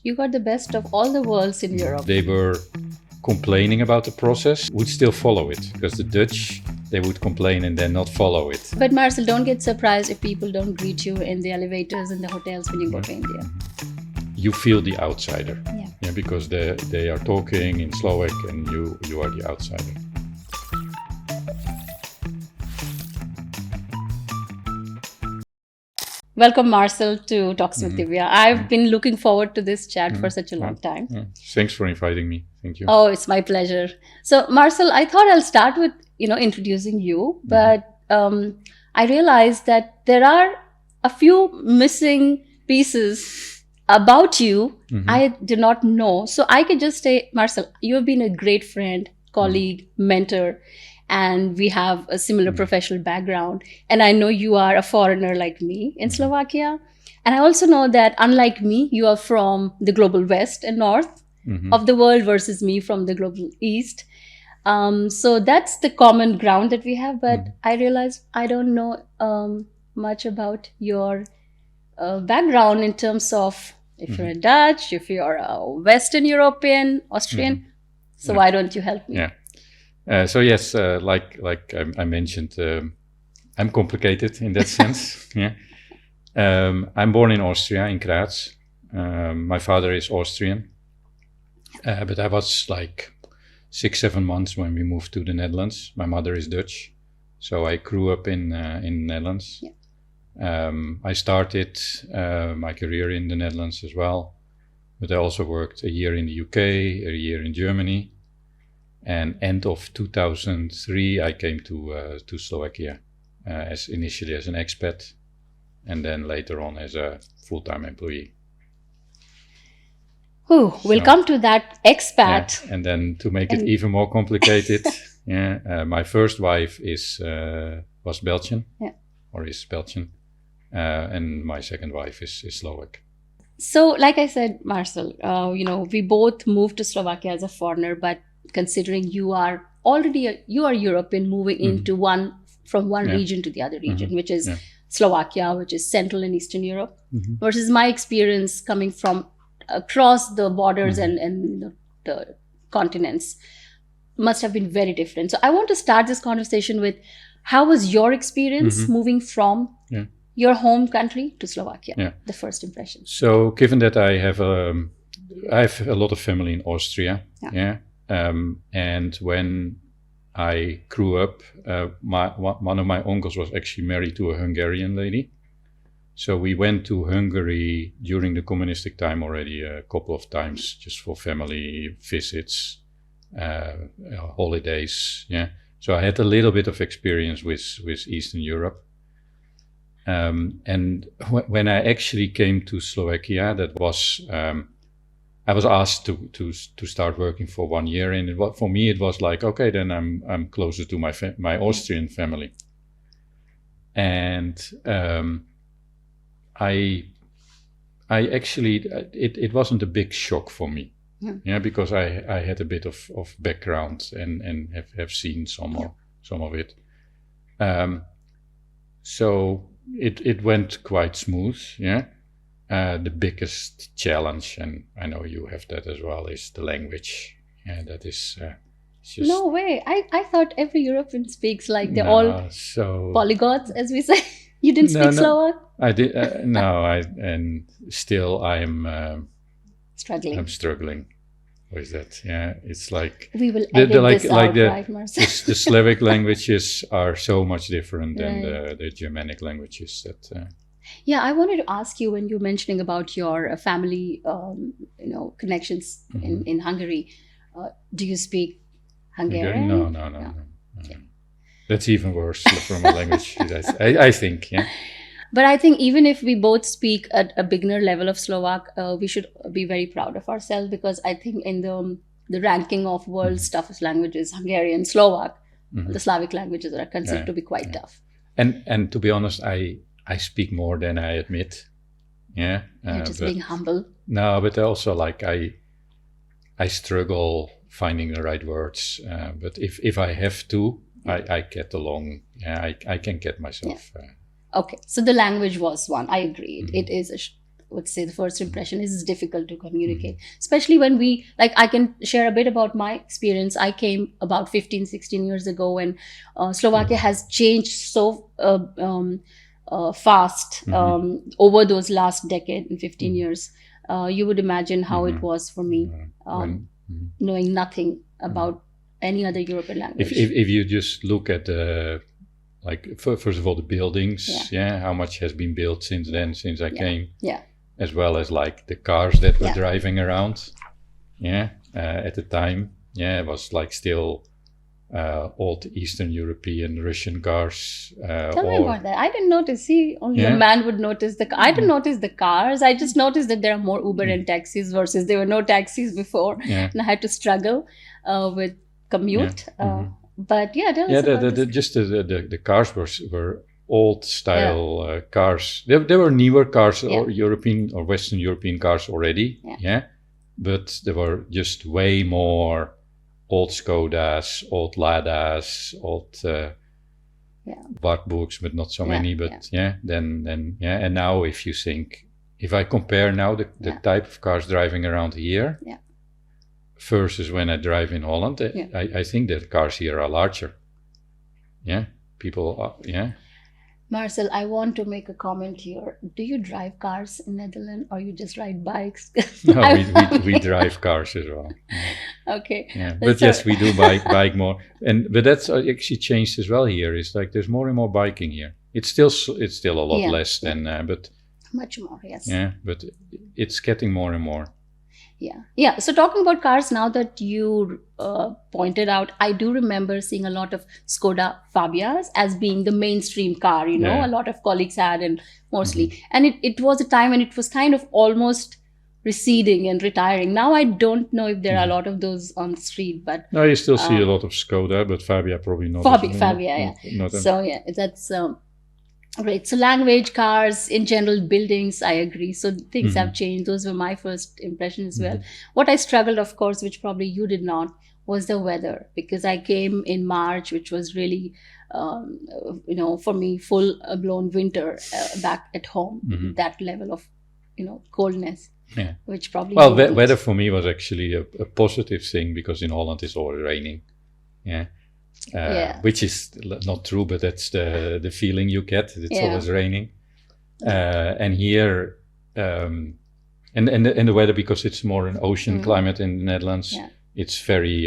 You got the best of all the worlds in Europe. They were complaining about the process, would still follow it, because the Dutch, they would complain and then not follow it. But Marcel, don't get surprised if people don't greet you in the elevators in the hotels when you go to India. You feel the outsider. Yeah. Because they are talking in Slovak and you are the outsider. Welcome, Marcel, to Talks with Divya. I've been looking forward to this chat for such a long time. Thanks for inviting me. Thank you. Oh, it's my pleasure. So, Marcel, I thought I'll start with, introducing you, but I realized that there are a few missing pieces about you I did not know. So I could just say, Marcel, you have been a great friend, colleague, mentor, and we have a similar professional background. And I know you are a foreigner like me in Slovakia. And I also know that unlike me, you are from the global west and north of the world versus me from the global east. So that's the common ground that we have. But I realized I don't know much about your background in terms of if you're a Dutch, if you're a Western European, Austrian. So why don't you help me? So yes, like I mentioned, I'm complicated in that sense. I'm born in Austria, in Graz. My father is Austrian, but I was like 6-7 months when we moved to the Netherlands. My mother is Dutch, so I grew up in Netherlands. I started my career in the Netherlands as well, but I also worked a year in the UK, a year in Germany. And end of 2003, I came to Slovakia initially as an expat, and then later on as a full-time employee. We'll come to that expat. And then to make it even more complicated, my first wife was Belgian, or is Belgian, and my second wife is Slovak. So, like I said, Marcel, we both moved to Slovakia as a foreigner, but considering you are European moving into from one region to the other region, which is Slovakia, which is Central and Eastern Europe, versus my experience coming from across the borders and the continents must have been very different. So I want to start this conversation with how was your experience moving from your home country to Slovakia, the first impression? So given that I have a lot of family in Austria, and when I grew up, one of my uncles was actually married to a Hungarian lady. So we went to Hungary during the communistic time already a couple of times, just for family visits, holidays. So I had a little bit of experience with Eastern Europe. And when I actually came to Slovakia, that was I was asked to start working for 1 year, and for me it was like, okay, then I'm closer to my Austrian family, and I actually it wasn't a big shock for me, because I had a bit of background and have seen some of it, so it went quite smooth, The biggest challenge, and I know you have that as well, is the language. That is just... No way. I thought every European speaks like they're all polyglots, as we say. You didn't speak Slovak? I did. And still I'm struggling. I'm struggling with that. It's like we will edit this out, right, Marcel? The Slavic languages are so much different than the Germanic languages that. I wanted to ask you, when you're mentioning about your family, connections in Hungary, do you speak Hungarian? No. That's even worse from a language, I think, But I think even if we both speak at a beginner level of Slovak, we should be very proud of ourselves, because I think in the ranking of world's toughest languages, Hungarian, Slovak, the Slavic languages are considered to be quite tough. And to be honest, I speak more than I admit. You're just being humble. No, but also like I struggle finding the right words. But if I have to, I get along. I can get myself. Okay, so the language was one. I agree. It is would say the first impression is difficult to communicate, especially when we, like, I can share a bit about my experience. I came about 15, 16 years ago, and Slovakia has changed so fast over those last decade and 15 years. You would imagine how it was for me, knowing nothing about any other European language. If you just look at like first of all the buildings, how much has been built since then, since I came, as well as like the cars that were driving around, at the time, it was like still old Eastern European Russian cars. Tell me about that. I didn't notice. See, only a man would notice I didn't notice the cars. I just noticed that there are more Uber and taxis versus there were no taxis before, and I had to struggle with commute. But the cars were old style cars. There were newer cars or European or Western European cars already, but there were just way more old Skodas, old Ladas, old Wartburgs, but not so many. But and now if I compare now the type of cars driving around here. Versus when I drive in Holland, I think that cars here are larger. People are, Marcel, I want to make a comment here. Do you drive cars in Netherlands or you just ride bikes? No, we drive cars as well. Okay. Yeah, but yes, we do bike more. But that's actually changed as well here. It's like there's more and more biking here. It's still a lot less than, but much more, yes. Yeah, but it's getting more and more. Yeah. So talking about cars, now that you pointed out, I do remember seeing a lot of Skoda Fabias as being the mainstream car, a lot of colleagues had, and mostly. And it was a time when it was kind of almost receding and retiring. Now I don't know if there are a lot of those on the street, but... No, you still see a lot of Skoda, but Fabia probably not. Fabia, So that's... Right. So language, cars, in general, buildings, I agree. So things have changed. Those were my first impressions as well. What I struggled, of course, which probably you did not, was the weather, because I came in March, which was really, for me, full-blown winter back at home, that level of, coldness, which probably... Well, weather for me was actually a positive thing, because in Holland it's always raining. Which is not true, but that's the feeling you get. It's always raining, and here, and the weather, because it's more an ocean climate in the Netherlands. It's very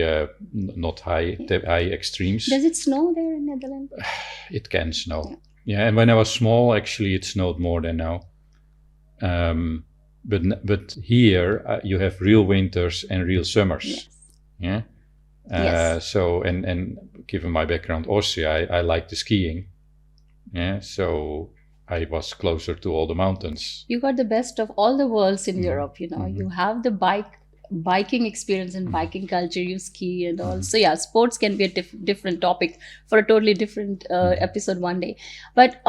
not high extremes. Does it snow there in Netherlands? It can snow. And when I was small, actually, it snowed more than now. But here you have real winters and real summers. So and given my background Austria, I like the skiing, so I was closer to all the mountains. You got the best of all the worlds in Europe. You have the biking experience and biking culture, you ski and all. So sports can be a different topic for a totally different episode one day. But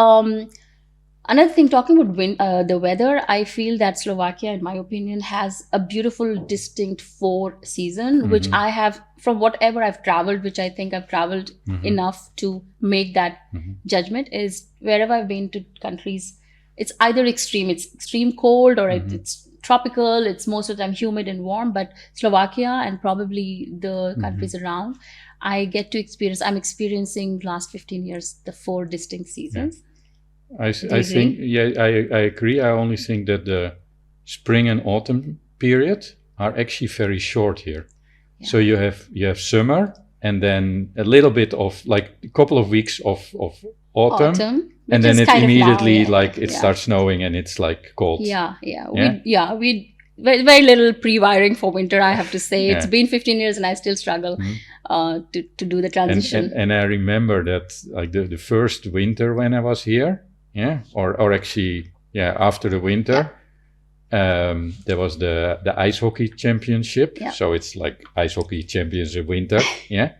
another thing, talking about the weather, I feel that Slovakia, in my opinion, has a beautiful, distinct 4 season, which I have, from whatever I've traveled, which I think I've traveled enough to make that judgment, is wherever I've been to countries, it's either extreme, it's extreme cold, or it's tropical, it's most of the time humid and warm. But Slovakia and probably the countries around, I'm experiencing last 15 years, the 4 distinct seasons. I think, I agree. I only think that the spring and autumn period are actually very short here. So you have summer, and then a little bit of, like, a couple of weeks of autumn, and then it immediately it starts snowing and it's like cold. We very, very little pre-wiring for winter, I have to say. It's been 15 years and I still struggle to do the transition. And I remember that, like, the first winter when I was here, or actually, after the winter, there was the ice hockey championship. So it's like ice hockey championship winter, the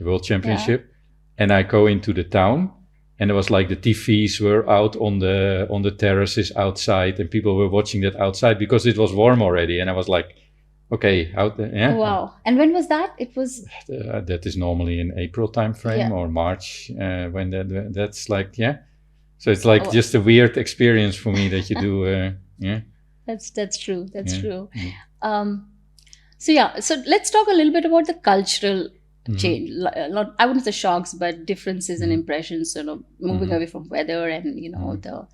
world championship. And I go into the town, and it was like the TVs were out on the terraces outside, and people were watching that outside because it was warm already. And I was like, okay, out there, Wow. And when was that? It was... that is normally in April time frame or March, when that's like, So it's like just a weird experience for me that you do, That's true. That's Yeah. true. Mm. So let's talk a little bit about the cultural Mhm. change. Not, I wouldn't say shocks, but differences in Mhm. impressions. Moving Mhm. away from weather and Mhm.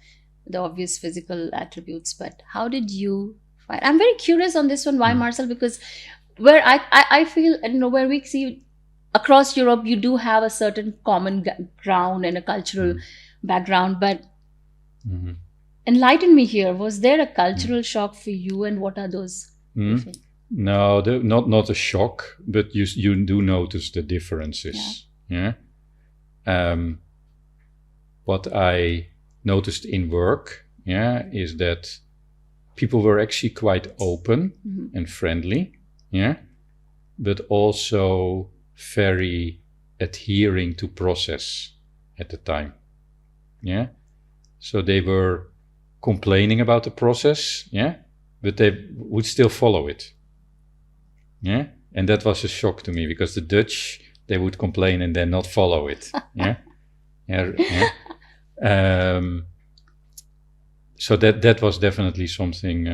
the obvious physical attributes. But how did you find? I'm very curious on this one. Why, Mm. Marcel? Because where I feel, where we see across Europe, you do have a certain common ground and a cultural background. But Mhm. enlighten me here. Was there a Mm. cultural shock for you, and what are those? Mm. No, not a shock, but you do notice the differences. Yeah. What I noticed in work, is that people were actually quite open and friendly, but also very adhering to process at the time. Yeah. So they were complaining about the process, but they would still follow it. Yeah. And that was a shock to me because the Dutch, they would complain and then not follow it. Yeah. Yeah. So that was definitely something,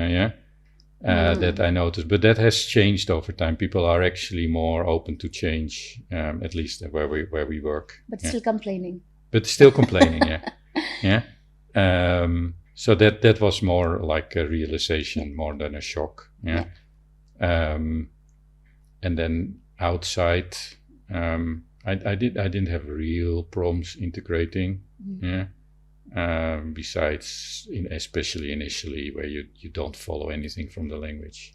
that I noticed. But that has changed over time. People are actually more open to change, at least where we work. But still complaining. But still complaining, yeah. So that was more like a realization more than a shock, and then outside, I didn't have real problems integrating, besides especially initially where you don't follow anything from the language.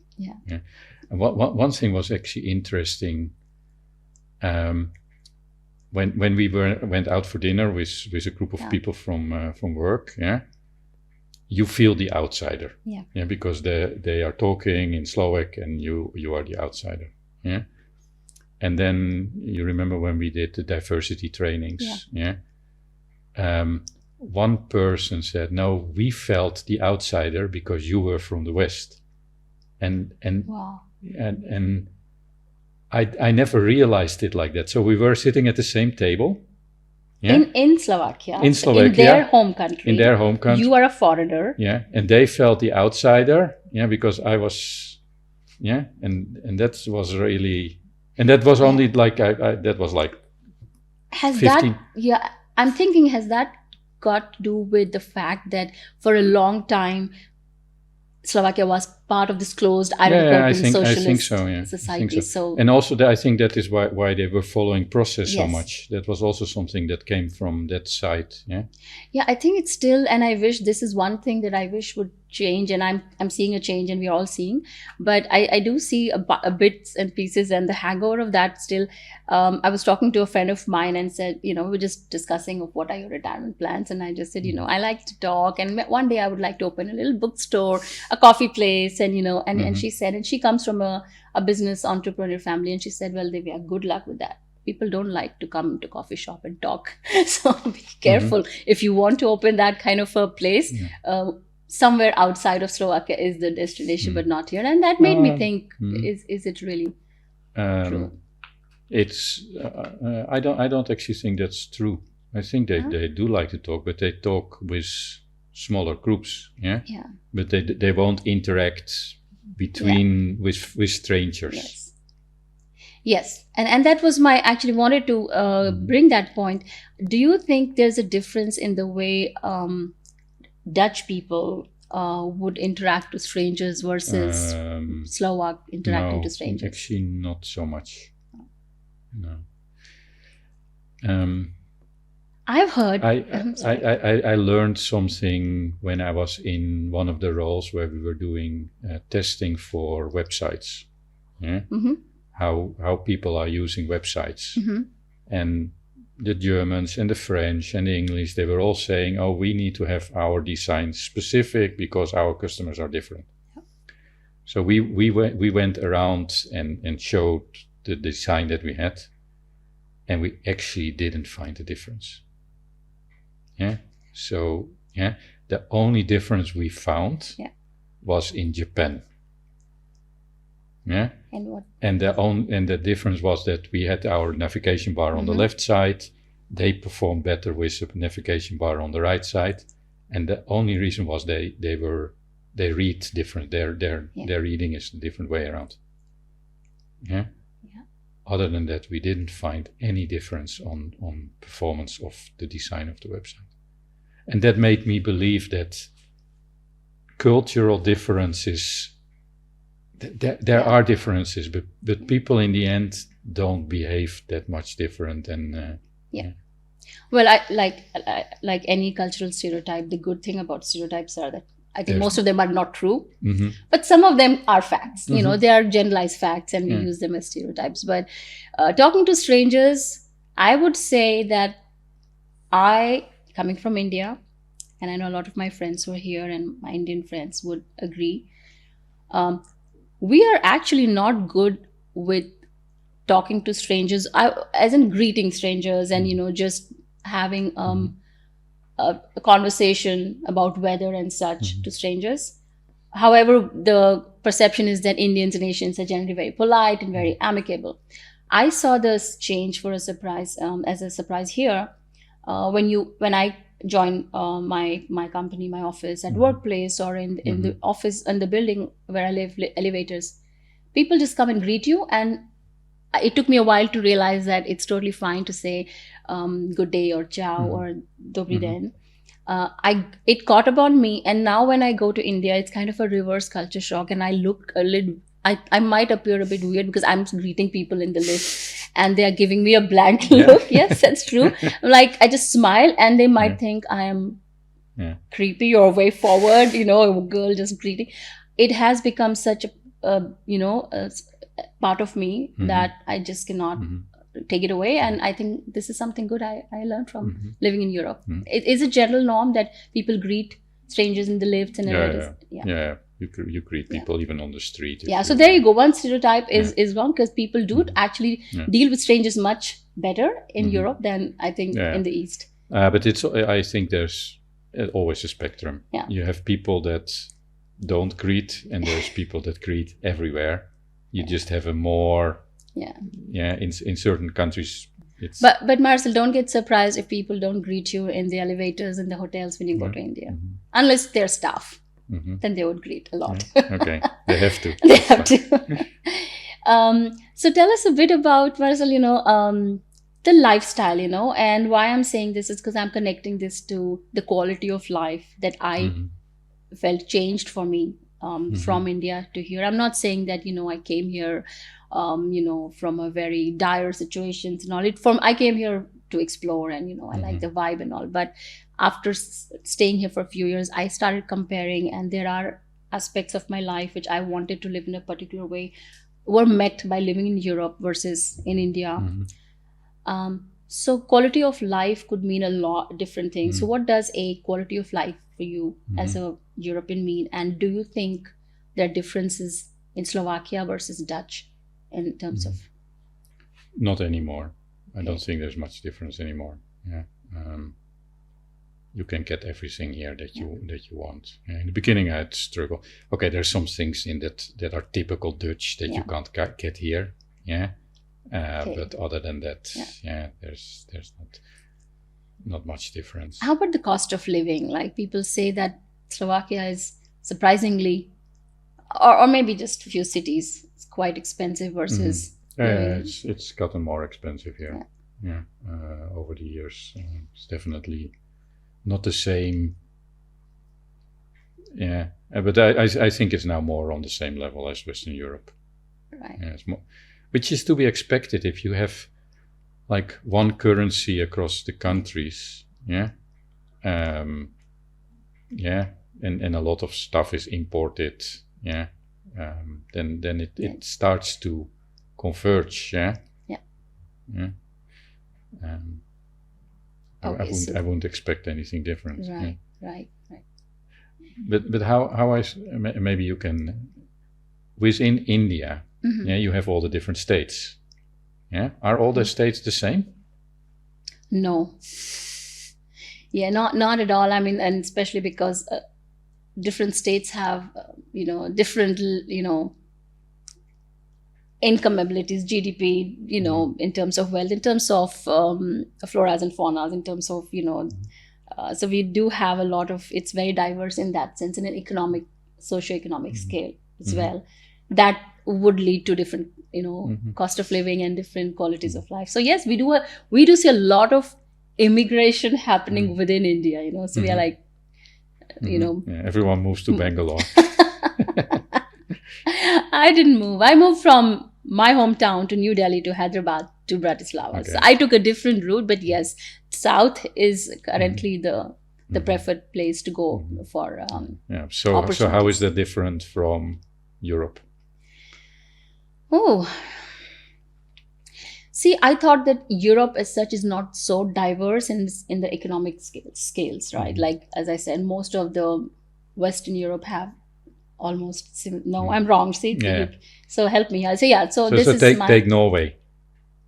And one thing was actually interesting, when we went out for dinner with a group of people from work, you feel the outsider, because they are talking in Slovak and you are the outsider, and then you remember when we did the diversity trainings, one person said, no, we felt the outsider because you were from the West. And wow. And I never realized it like that. So we were sitting at the same table. In Slovakia. In Slovakia. In their home country. In their home country. You are a foreigner. Yeah. And they felt the outsider, because I was, and that was really, and that was only like, that was like has 15. That, I'm thinking, has that got to do with the fact that for a long time Slovakia was part of this closed Iron Curtain socialist I think so, society? I think so. And also I think that is why they were following process so much. That was also something that came from that side. Yeah, I think it's still, and I wish this is one thing that I wish would change, and I'm seeing a change, and we're all seeing, but I do see a bits and pieces, and the hangover of that still. I was talking to a friend of mine and said, we're just discussing of what are your retirement plans, and I just said, I like to talk, and one day I would like to open a little bookstore, a coffee place, and and she said, and she comes from a business entrepreneur family, and she said, well, Divya, good luck with that. People don't like to come to coffee shop and talk. So be careful. If you want to open that kind of a place, somewhere outside of Slovakia is the destination, but not here. And that made me think, is it really true? It's, I don't actually think that's true. I think they do like to talk, but they talk with smaller groups, but they won't interact between with strangers. Yes, and that was my, actually wanted to bring that point. Do you think there's a difference in the way Dutch people would interact to strangers versus Slovak interacting to strangers? Actually not so much. No. I've heard. I learned something when I was in one of the roles where we were doing testing for websites. How people are using websites, and the Germans and the French and the English, they were all saying, oh, we need to have our design specific because our customers are different. So we went around and showed the design that we had, and we actually didn't find a difference. So the only difference we found was in Japan. And what? And the difference was that we had our navigation bar on the left side. They performed better with the navigation bar on the right side, and the only reason was they were they read different. Their reading is a different way around. Yeah. Other than that, we didn't find any difference on performance of the design of the website. And that made me believe that cultural differences, there are differences, but people in the end don't behave that much different. And Well, I like any cultural stereotype. The good thing about stereotypes are that I think most of them are not true, but some of them are facts. You know, they are generalized facts, and we use them as stereotypes. But talking to strangers, I would say that coming from India, and I know a lot of my friends who are here and my Indian friends would agree, we are actually not good with talking to strangers, as in greeting strangers and, just having a conversation about weather and such to strangers. However, the perception is that Indians and Asians are generally very polite and very amicable. I saw this change for a surprise, as a surprise here, when I joined my company, my office at workplace, or in the office, in the building where I live, elevators, people just come and greet you. And it took me a while to realize that it's totally fine to say good day or ciao or dobry den. It caught upon me, and now when I go to India, it's kind of a reverse culture shock, and I look a little. I might appear a bit weird because I'm greeting people in the lift and they are giving me a blank look. Yes, that's true. Like, I just smile and they might think I am creepy or way forward, a girl just greeting. It has become such a part of me that I just cannot take it away. And I think this is something good I learned from living in Europe. It is a general norm that people greet strangers in the lifts and yeah. You greet people even on the street. So there you go. One stereotype is wrong, because people do actually deal with strangers much better in Europe than I think in the East. But I think there's always a spectrum. You have people that don't greet, and there's people that greet everywhere. You just have a more in certain countries. But Marcel, don't get surprised if people don't greet you in the elevators and the hotels when you go to India, unless they're staff. Then they would greet a lot. Okay, they have to. They have to. So tell us a bit about, Marcel, the lifestyle, and why I'm saying this is because I'm connecting this to the quality of life that I felt changed for me from India to here. I'm not saying that, I came here, from a very dire situations and all. I came here to explore, and, I like the vibe and all. But after staying here for a few years, I started comparing, and there are aspects of my life which I wanted to live in a particular way were met by living in Europe versus in India. So quality of life could mean a lot different things. So what does a quality of life for you as a European mean? And do you think there are differences in Slovakia versus Dutch in terms of? Not anymore. I don't think there's much difference anymore. You can get everything here that you want. In the beginning, I had to struggle. Okay, there's some things in that are typical Dutch that you can't get here. But other than that, there's not much difference. How about the cost of living? Like, people say that Slovakia is surprisingly, or maybe just a few cities, it's quite expensive versus. It's gotten more expensive here. Over the years, it's definitely not the same. But I think it's now more on the same level as Western Europe. Right. It's more, which is to be expected if you have like one currency across the countries. And a lot of stuff is imported. Then it starts to converge. I wouldn't expect anything different. Right. But how maybe you can, within India, you have all the different states. Are all the states the same? No. Not at all. I mean, and especially because different states have different income abilities, GDP, in terms of wealth, in terms of floras and faunas, in terms of, so we do have a lot of, it's very diverse in that sense, in an economic socioeconomic scale as well, that would lead to different, cost of living and different qualities of life. So yes, we do see a lot of immigration happening within India, so we are like, everyone moves to Bangalore. I didn't move. I moved from my hometown to New Delhi to Hyderabad to Bratislava. Okay. So I took a different route, but yes, south is currently the preferred place to go for So how is that different from Europe? Oh, see, I thought that Europe as such is not so diverse in the economic scales, right? Like, as I said, most of the Western Europe have almost no, I'm wrong. See, so help me. I'll say So this is take Norway.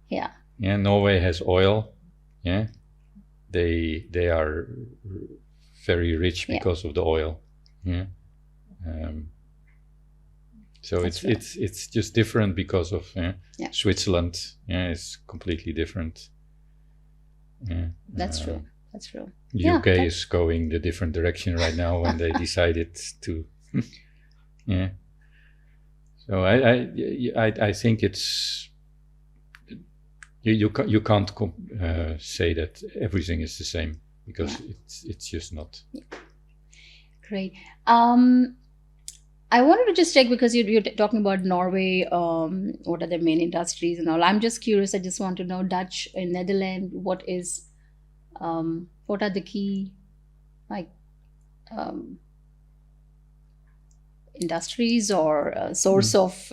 Yeah. Yeah, Norway has oil. Yeah, they are very rich because of the oil. Yeah. So it's just different because of Switzerland. Yeah, it's completely different. Yeah. That's true. That's true. UK is going the different direction right now when they decided to. Yeah. So I think it's you can't say that everything is the same, because it's just not. Great. I wanted to just check, because you're talking about Norway, what are the main industries and all. I'm just curious. I just want to know Dutch in Netherlands. What are the key industries or source of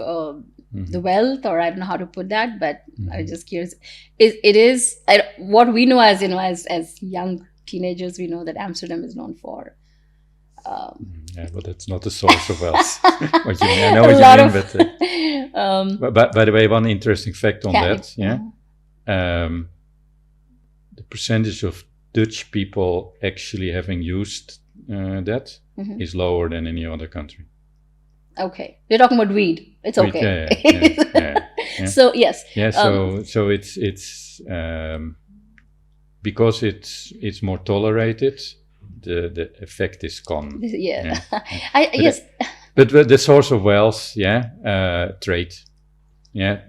the wealth, or I don't know how to put that, but I'm just curious. It is what we know as as young teenagers, we know that Amsterdam is known for. But that's not the source of wealth. I know what you mean, but by the way, one interesting fact on that, the percentage of Dutch people actually having used that is lower than any other country. Okay, we're talking about weed. It's okay. Yeah. So yes. Yeah. So it's because it's more tolerated. The effect is gone. Yeah. Yes. But the source of wealth, trade. Yeah.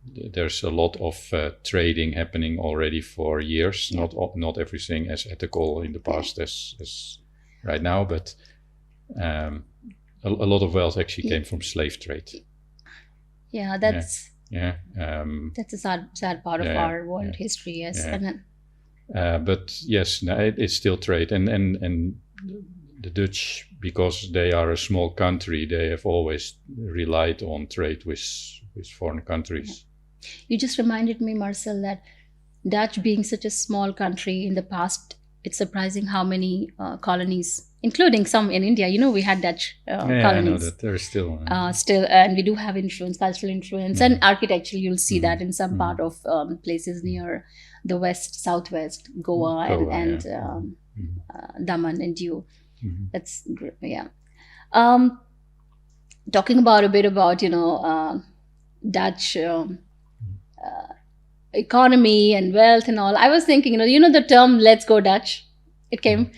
There's a lot of trading happening already for years. Not everything as ethical in the past as right now, but a lot of wealth actually came from slave trade. Yeah, that's that's a sad part of our world history. Yes, but yes, it's still trade, and the Dutch, because they are a small country, they have always relied on trade with foreign countries. You just reminded me, Marcel, that Dutch being such a small country in the past, it's surprising how many colonies, including some in India. We had Dutch colonies. I know that there is still, and we do have influence, cultural influence, and architecture. You'll see that in some part of places near the southwest, Goa and Daman and Diu. That's talking about a bit about Dutch economy and wealth and all. I was thinking, the term "Let's go Dutch." It came.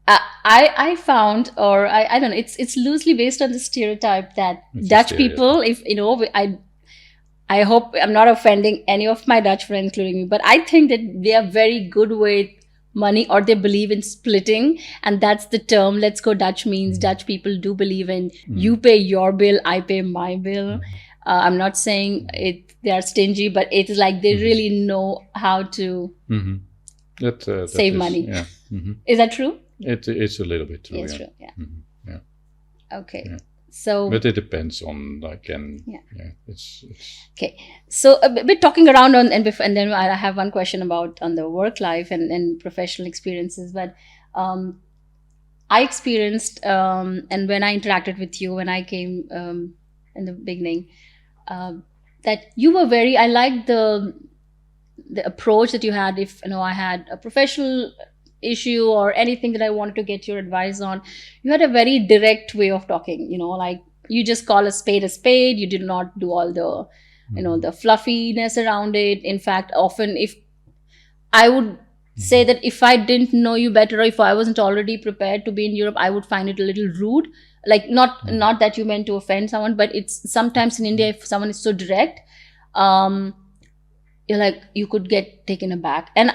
I found, or I don't know. It's loosely based on the stereotype that Dutch people, if I hope I'm not offending any of my Dutch friends, including me, but I think that they are very good with money, or they believe in splitting, and that's the term "Let's go Dutch" means. Dutch people do believe in you pay your bill, I pay my bill. I'm not saying they are stingy, but it is like they really know how to save money. Yeah. Is that true? It's a little bit true. It's true. Yeah. Okay. Yeah. So, but it depends on it's okay. So a bit talking around on and then I have one question about on the work life and professional experiences. But I experienced and when I interacted with you when I came in the beginning, that you were I liked the approach that you had. If I had a professional issue or anything that I wanted to get your advice on, you had a very direct way of talking. Like you just call a spade. You did not do all the the fluffiness around it. In fact, often if I would say that if I didn't know you better, or if I wasn't already prepared to be in Europe, I would find it a little rude. Like not that you meant to offend someone, but it's sometimes in India, if someone is so direct, you're like, you could get taken aback. And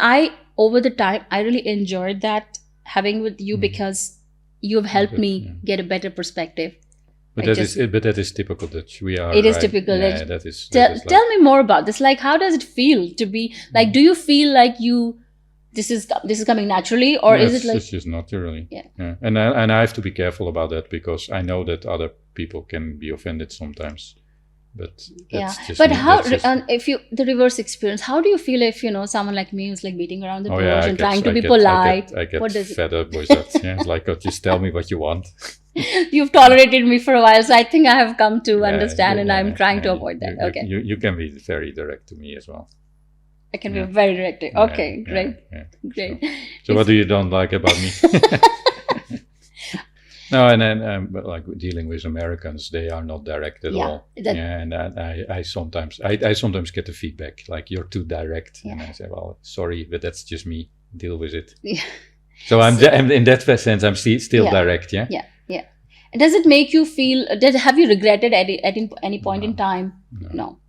over the time, I really enjoyed that having with you, because you've helped me get a better perspective. But that is typical Dutch. We are. It is typical. Yeah, that is. Tell me more about this. Like, how does it feel to be like? Do you feel like this is coming naturally, or is it like it's just naturally? Yeah. And I have to be careful about that, because I know that other people can be offended sometimes. But that's just but me. how if you the reverse experience, how do you feel if someone like me who's like beating around the bush and trying to be polite? I get fed up with that. Yeah, like, just tell me what you want. You've tolerated me for a while, so I think I have come to understand, and I'm trying to avoid that. Okay. You can be very direct to me as well. I can be very direct. Okay, great. Great. So what do you don't like about me? No, and then but like dealing with Americans, they are not direct at all. And I sometimes get the feedback like, you're too direct, and I say, well, sorry, but that's just me. Deal with it. Yeah. So I'm in that sense, I'm still direct. Yeah. And does it make you feel? Have you regretted at any point in time? No.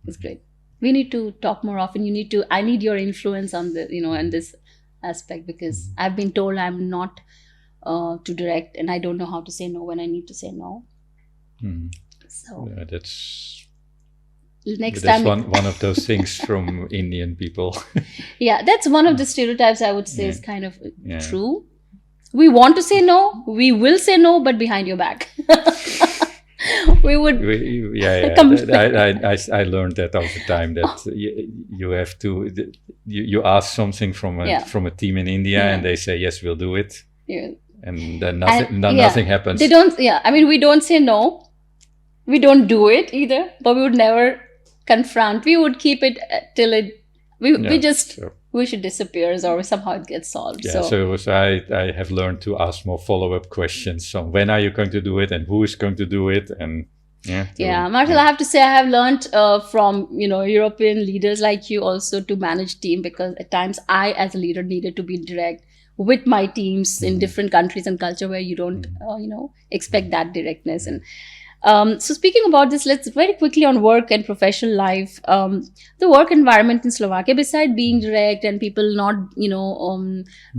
It's great. We need to talk more often. I need your influence on the in this aspect, because I've been told I'm not too direct, and I don't know how to say no when I need to say no. So that's time one of those things from Indian people. Yeah, that's one of the stereotypes I would say is kind of true. We want to say no, we will say no, but behind your back. I learned that over time, that you have to you ask something from a team in India, and they say yes, we'll do it. Yeah. And then nothing happens. They don't. Yeah, I mean, we don't say no. We don't do it either, but we would never confront. We would keep it till it. We should disappear, or somehow it gets solved. Yeah. So I have learned to ask more follow-up questions. So when are you going to do it, and who is going to do it, and Marcel, I have to say I have learned from European leaders like you also to manage team, because at times I, as a leader, needed to be direct with my teams in different countries and culture where you don't expect that directness. And so speaking about this, let's very quickly on work and professional life. The work environment in Slovakia, beside being direct and people not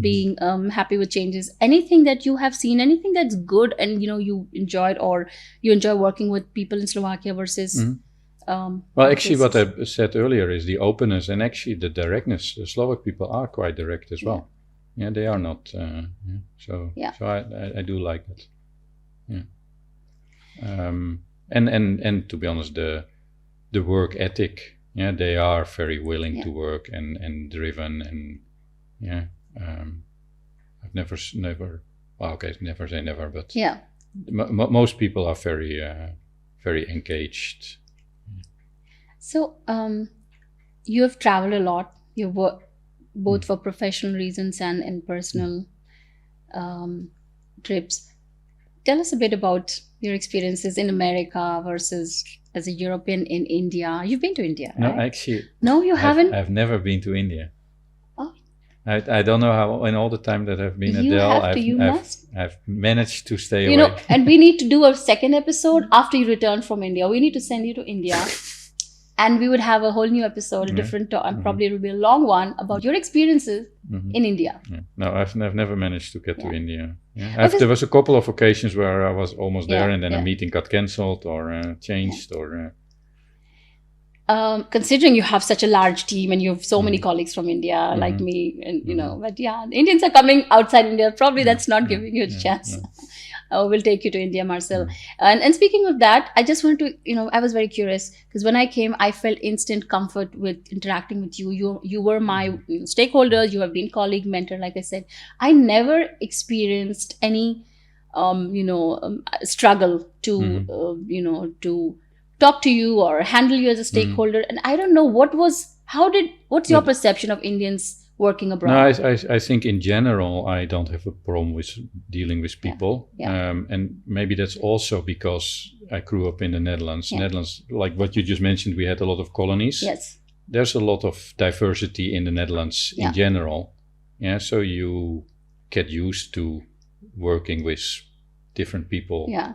being happy with changes, anything that you have seen, anything that's good and you enjoyed, or you enjoy working with people in Slovakia versus well, actually what I said earlier is the openness and actually the directness. The Slovak people are quite direct as well. Yeah, they are not. So I do like it. Yeah. And to be honest, the work ethic. Yeah, they are very willing to work and driven, and I've never. Well, okay, never say never, but most people are very very engaged. So you have traveled a lot. You work both for professional reasons and in personal trips. Tell us a bit about your experiences in America versus as a European in India. You've been to India, right? No, actually. No, you haven't? I've never been to India. Oh. I don't know how, in all the time that I've been at Dell, I've managed to stay away. And we need to do a second episode after you return from India. We need to send you to India. And we would have a whole new episode, a different talk, and probably it will be a long one about your experiences in India. Yeah. No, I've never managed to get to India. Yeah. There was a couple of occasions where I was almost there, and then a meeting got cancelled or changed. Or considering you have such a large team and you have so many colleagues from India, like me, and but the Indians are coming outside India. Probably that's not giving you a chance. We'll take you to India, Marcel. And speaking of that, I just want to, I was very curious because when I came, I felt instant comfort with interacting with you. You were my stakeholder. You have been colleague, mentor, like I said. I never experienced any, struggle to, to talk to you or handle you as a stakeholder. And I don't know what's your perception of Indians working abroad? No, I think in general, I don't have a problem with dealing with people. And maybe that's also because I grew up in the Netherlands. Netherlands, like what you just mentioned, we had a lot of colonies. Yes. There's a lot of diversity in the Netherlands in general. Yeah, so you get used to working with different people. Yeah.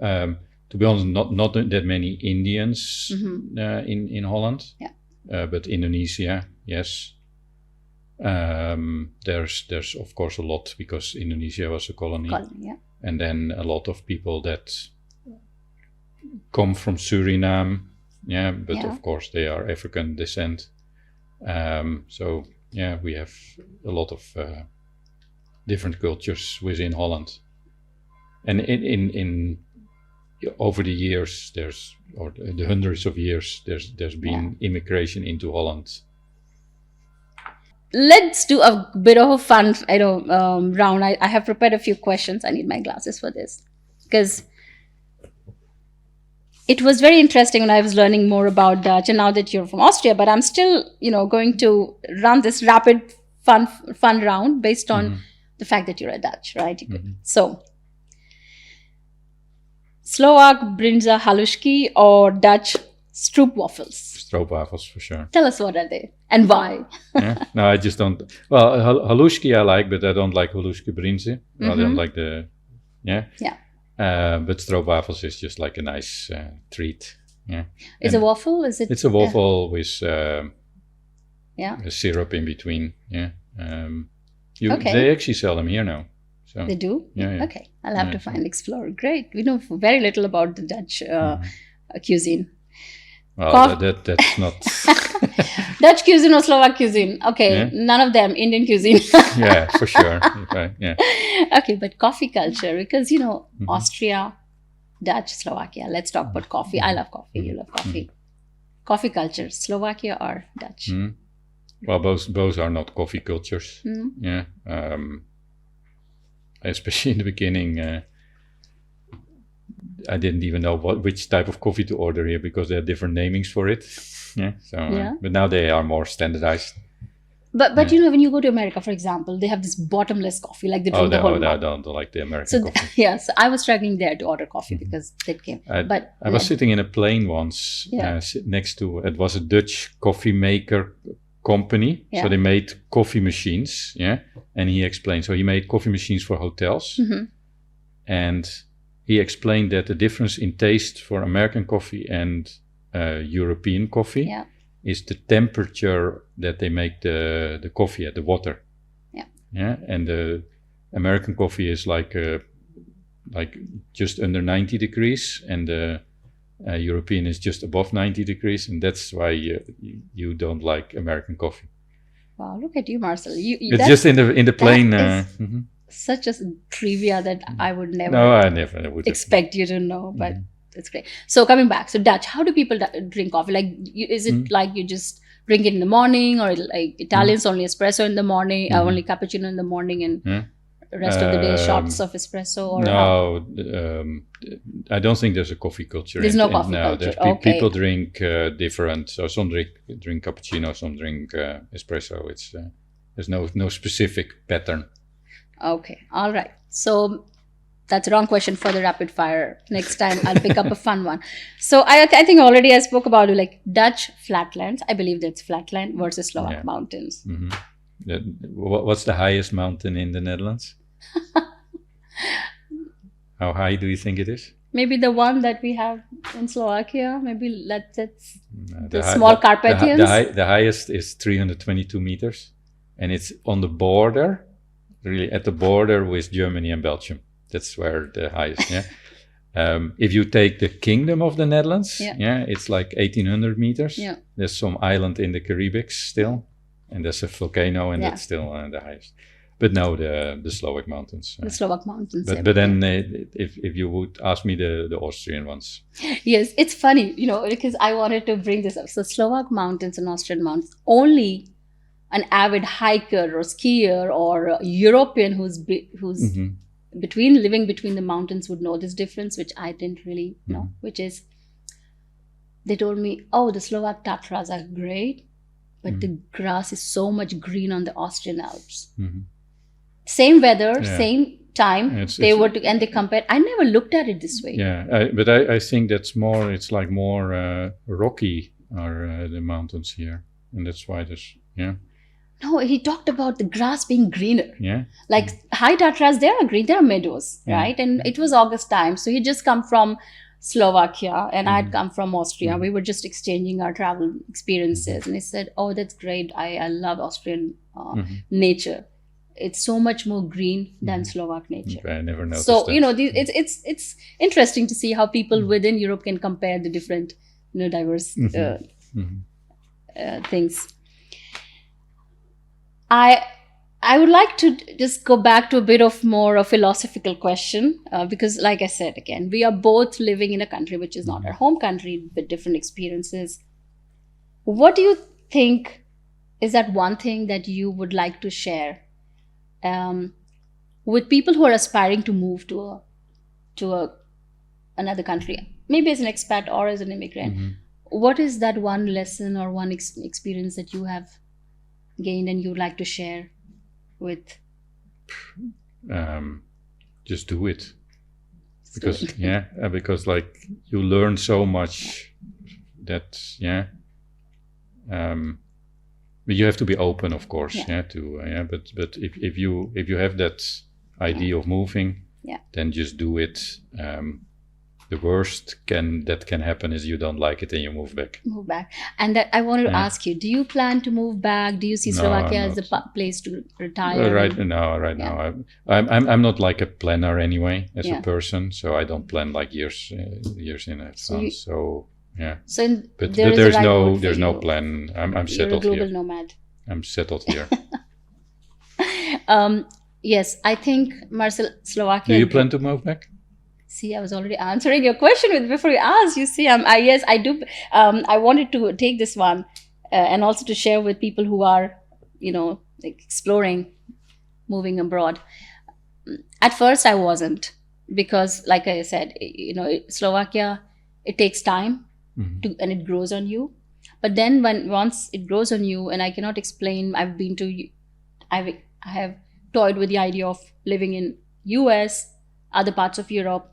To be honest, not that many Indians in Holland. Yeah. But Indonesia, yes. There's of course a lot because Indonesia was a colony. Yeah. And then a lot of people that come from Suriname, yeah, but of course they are African descent. So yeah, we have a lot of different cultures within Holland. And in over the years, or the hundreds of years, there's been immigration into Holland. Let's do a bit of a fun, round. I have prepared a few questions. I need my glasses for this because it was very interesting when I was learning more about Dutch, and now that you're from Austria, but I'm still, going to run this rapid fun round based on the fact that you're a Dutch, right? So, Slovak brinza halušky or Dutch stroopwafels? Stroopwafels for sure. Tell us what are they and why. Yeah. No, I just don't. Well, halušky I like, but I don't like halušky brinza. I don't like the. Yeah. But stroopwafels is just like a nice treat. Yeah. Is a waffle? Is it? It's a waffle with a syrup in between. Yeah. They actually sell them here now. So they do? Yeah. Okay. I'll have to explore. Great. We know very little about the Dutch cuisine. Well, that's not Dutch cuisine or Slovak cuisine. Okay, none of them. Indian cuisine. Yeah, for sure. Okay, yeah. Okay, but coffee culture, because Austria, Dutch, Slovakia. Let's talk about coffee. I love coffee. You love coffee. Coffee culture, Slovakia or Dutch? Well, both are not coffee cultures. Yeah. Especially in the beginning, I didn't even know which type of coffee to order here because there are different namings for it. Yeah. So, but now they are more standardized. But when you go to America, for example, they have this bottomless coffee, like they drink the whole mug. I don't like the American coffee. Yeah, so I was struggling there to order coffee because it came. I was sitting in a plane once next to, it was a Dutch coffee maker company. Yeah. So they made coffee machines. Yeah. And he explained, so he made coffee machines for hotels. And he explained that the difference in taste for American coffee and European coffee is the temperature that they make the coffee at, the water. Yeah. And the American coffee is like just under 90 degrees, and the European is just above 90 degrees, and that's why you don't like American coffee. Wow, look at you, Marcel. It's just in the plane. Such a trivia that I would never. No, I never would expect you to know, but it's great. So coming back, so Dutch, how do people drink coffee? Like, is it like you just drink it in the morning, or like Italians only espresso in the morning, only cappuccino in the morning, and the rest of the day shots of espresso? Or no, I don't think there's a coffee culture. There's no coffee culture. People drink different. So some drink cappuccino, some drink espresso. It's there's no specific pattern. Okay, all right. So that's a wrong question for the rapid fire. Next time I'll pick up a fun one. So I think already I spoke about like Dutch flatlands. I believe that's flatland versus Slovak mountains. What's the highest mountain in the Netherlands? How high do you think it is? Maybe the one that we have in Slovakia. Maybe that's the small Carpathians. The highest is 322 meters, and it's on the border. Really at the border with Germany and Belgium. That's where the highest, if you take the Kingdom of the Netherlands, it's like 1800 meters. Yeah. There's some island in the Caribbean still, and there's a volcano, and that's still the highest. But no, the Slovak mountains. The Slovak mountains. But then if you would ask me the Austrian ones. Yes, it's funny, because I wanted to bring this up. So Slovak mountains and Austrian mountains, only an avid hiker or skier or a European who's living between the mountains would know this difference, which I didn't really know, which is, they told me, the Slovak Tatras are great, but the grass is so much green on the Austrian Alps. Same weather, same time, and they compared. I never looked at it this way. Yeah, but I think it's like more rocky are the mountains here, and that's why there's, No, he talked about the grass being greener. Yeah. Like high Tatras, there are green, there are meadows, Yeah. right? And it was August time, so he just come from Slovakia, and I had come from Austria. Mhm. We were just exchanging our travel experiences, and he said, "Oh, that's great. I love Austrian nature. It's so much more green than Slovak nature." Okay, I never noticed So that. it's interesting to see how people within Europe can compare the different diverse things. I would like to just go back to a bit of more a philosophical question, because, like I said again, we are both living in a country which is not our home country with different experiences. What do you think is that one thing that you would like to share with people who are aspiring to move to a another country, maybe as an expat or as an immigrant? What is that one lesson or one experience that you have gained and you would like to share with? Just do it, because because like you learn so much that but you have to be open, of course, but if you have that idea of moving, then just do it. The worst that can happen is you don't like it and you move back. And that I wanted to ask you, do you plan to move back? Do you see Slovakia as the place to retire? Right now I'm not like a planner anyway as a person, so I don't plan like years in advance. So but there's no plan. I'm settled here. You're a global here. nomad. I'm settled here. Yes, I think Marcel, Slovakia. Do you plan to move back? See, I was already answering your question before you asked. You see, yes, I do. I wanted to take this one and also to share with people who are, like exploring moving abroad. At first, I wasn't, because, like I said, Slovakia, it takes time and it grows on you. But then once it grows on you, and I cannot explain, I have toyed with the idea of living in US, other parts of Europe,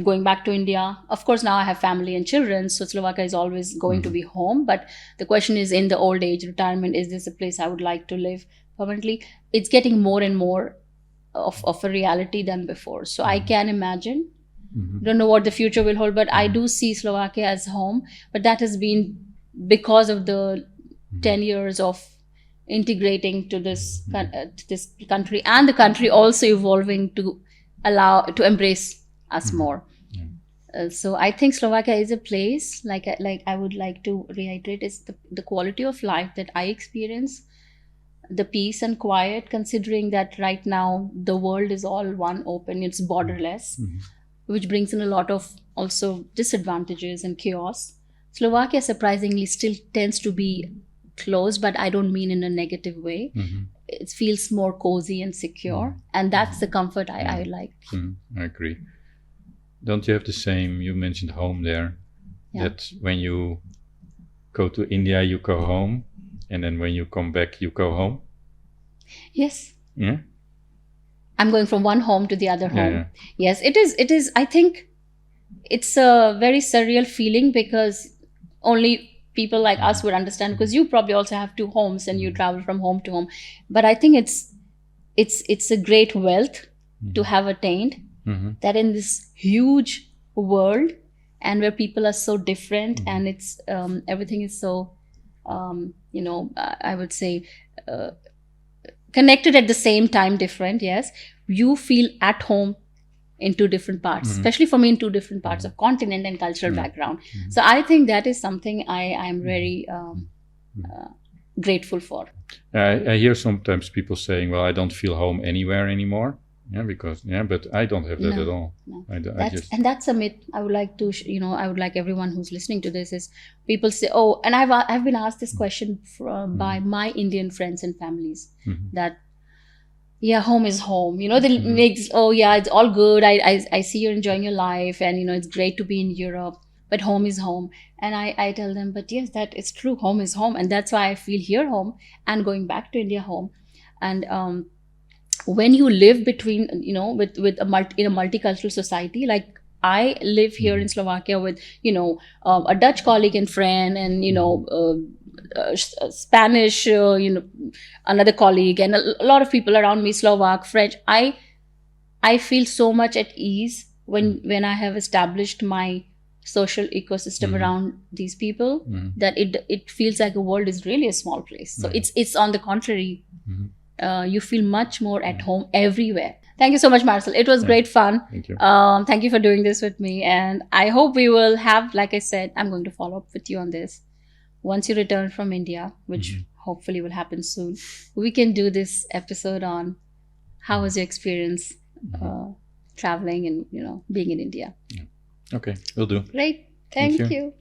going back to India. Of course, now I have family and children, so Slovakia is always going to be home. But the question is, in the old age, retirement, is this a place I would like to live permanently? It's getting more and more of a reality than before. So I can imagine. Don't know what the future will hold, but I do see Slovakia as home. But that has been because of the 10 years of integrating to this country, and the country also evolving to embrace us more. So I think Slovakia is a place, like I would like to reiterate, is the quality of life that I experience, the peace and quiet, considering that right now the world is all one open, it's borderless, which brings in a lot of also disadvantages and chaos. Slovakia surprisingly still tends to be closed, but I don't mean in a negative way. It feels more cozy and secure, and that's the comfort I like. I agree. Don't you have the same? You mentioned home there. That when you go to India, you go home, and then when you come back, you go home. Yes. Yeah. I'm going from one home to the other home. Yes, it is. I think it's a very surreal feeling, because only people like us would understand, because you probably also have two homes and you travel from home to home. But I think it's a great wealth to have attained, that in this huge world, and where people are so different, and it's everything is so I would say connected at the same time, different. Yes, you feel at home in two different parts, especially for me, in two different parts of continent and cultural background. So I think that is something I'm very grateful for. I hear sometimes people saying, well, I don't feel home anywhere anymore. But I don't have that at all. No. And that's a myth. I would like to, I would like everyone who's listening to this, is people say, oh, and I've been asked this question by my Indian friends and families, that, home is home. They make, it's all good. I see you're enjoying your life, and it's great to be in Europe, but home is home. And I tell them, but yes, that is true. Home is home, and that's why I feel here home, and going back to India home. And when you live between, in a multicultural society, like I live here in Slovakia with, a Dutch colleague and friend, and, Spanish, another colleague, and a lot of people around me, Slovak, French. I feel so much at ease when I have established my social ecosystem around these people, that it feels like the world is really a small place. So it's on the contrary, you feel much more at home everywhere. Thank you so much, Marcel. It was great fun. Thank you. Thank you for doing this with me, and I hope we will have, like I said, I'm going to follow up with you on this once you return from India, which hopefully will happen soon. We can do this episode on how was your experience traveling and being in India. Okay, will do. Great. Thank you.